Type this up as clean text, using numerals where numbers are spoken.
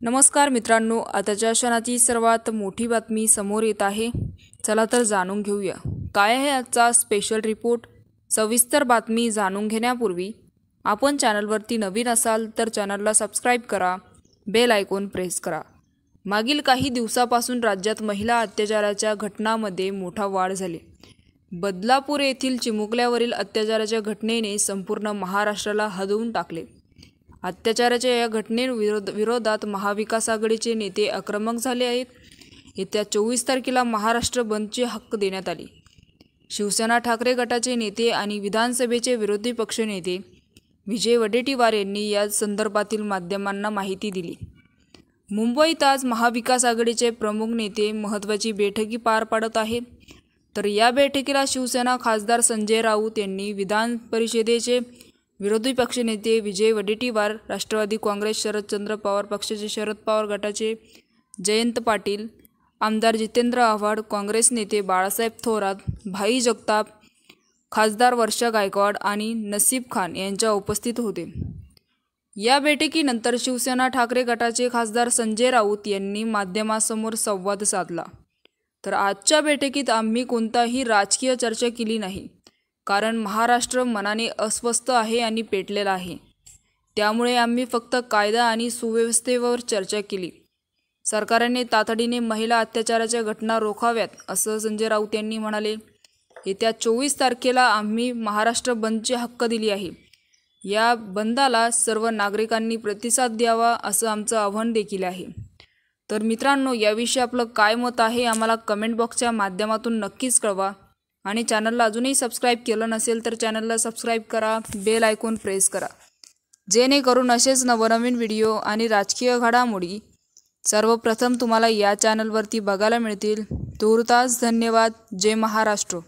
नमस्कार मित्रांनो, आताच्या क्षणाची सर्वात मोठी बातमी समोर येत आहे। चला तर जाणून घेऊया काय आहे आजचा स्पेशल रिपोर्ट। सविस्तर बातमी जाणून घेण्यापूर्वी आपण चॅनलवरती नवीन असाल तर चॅनलला सबस्क्राइब करा, बेल आयकॉन प्रेस करा। मागील काही दिवसापासून राज्यात महिला अत्याचाराच्या घटनांमध्ये मोठा वाढ झाली। बदलापूर येथील चिमुकल्यावरील अत्याचाराच्या घटनेने संपूर्ण महाराष्ट्राला हदवून टाकले। अत्याचाराच्या या घटनेविरोधात महाविकास आघाडीचे नेते आक्रमक झाले आहेत। येत्या 24 तारखेला महाराष्ट्र बंदची हाक देण्यात आली। शिवसेना ठाकरे गटाचे नेते आणि विधानसभेचे विरोधी पक्षनेते विजय वडेट्टीवार यांनी या संदर्भातील माध्यमांना माहिती दिली। मुंबईत आज महाविकास आघाडीचे प्रमुख नेते महत्त्वाची बैठकी पार पाडत आहेत। तर या बैठकीला शिवसेना खासदार संजय राऊत यांनी, विधान परिषदेचे विरोधी पक्षनेते विजय वडेट्टीवार, राष्ट्रवादी काँग्रेस शरदचंद्र पवार पक्षाचे शरद पवार गटाचे जयंत पाटील, आमदार जितेंद्र आव्हाड, काँग्रेस नेते बाळासाहेब थोरात, भाई जगताप, खासदार वर्षा गायकवाड आणि नसीब खान यांच्या उपस्थित होते। या बैठकीनंतर शिवसेना ठाकरे गटाचे खासदार संजय राऊत यांनी माध्यमांसमोर संवाद साधला। तर आजच्या बैठकीत आम्ही कोणताही राजकीय चर्चा केली नाही, कारण महाराष्ट्र मनाने अस्वस्थ आहे आणि पेटलेला आहे। त्यामुळे आम्ही फक्त कायदा आणि सुव्यवस्थेवर चर्चा केली। सरकारने तातडीने महिला अत्याचाराच्या घटना रोखाव्यात, असं संजय राऊत यांनी म्हणाले। येत्या 24 तारखेला आम्ही महाराष्ट्र बंदची हाक दिली आहे। या बंदाला सर्व नागरिकांनी प्रतिसाद द्यावा, असं आमचं आव्हान देखील आहे। तर मित्रांनो, याविषयी आपलं काय मत आहे आम्हाला कमेंट बॉक्सच्या माध्यमातून नक्कीच कळवा। आणि चॅनलला अजूनही सबस्क्राइब केलं नसेल तर चॅनलला सबस्क्राइब करा, बेल आयकॉन प्रेस करा, जेणेकरून असेच नवनवीन व्हिडिओ आणि राजकीय घडामोडी सर्वप्रथम तुम्हाला या चॅनलवरती बघायला मिळतील। तूर्तास धन्यवाद। जय महाराष्ट्र।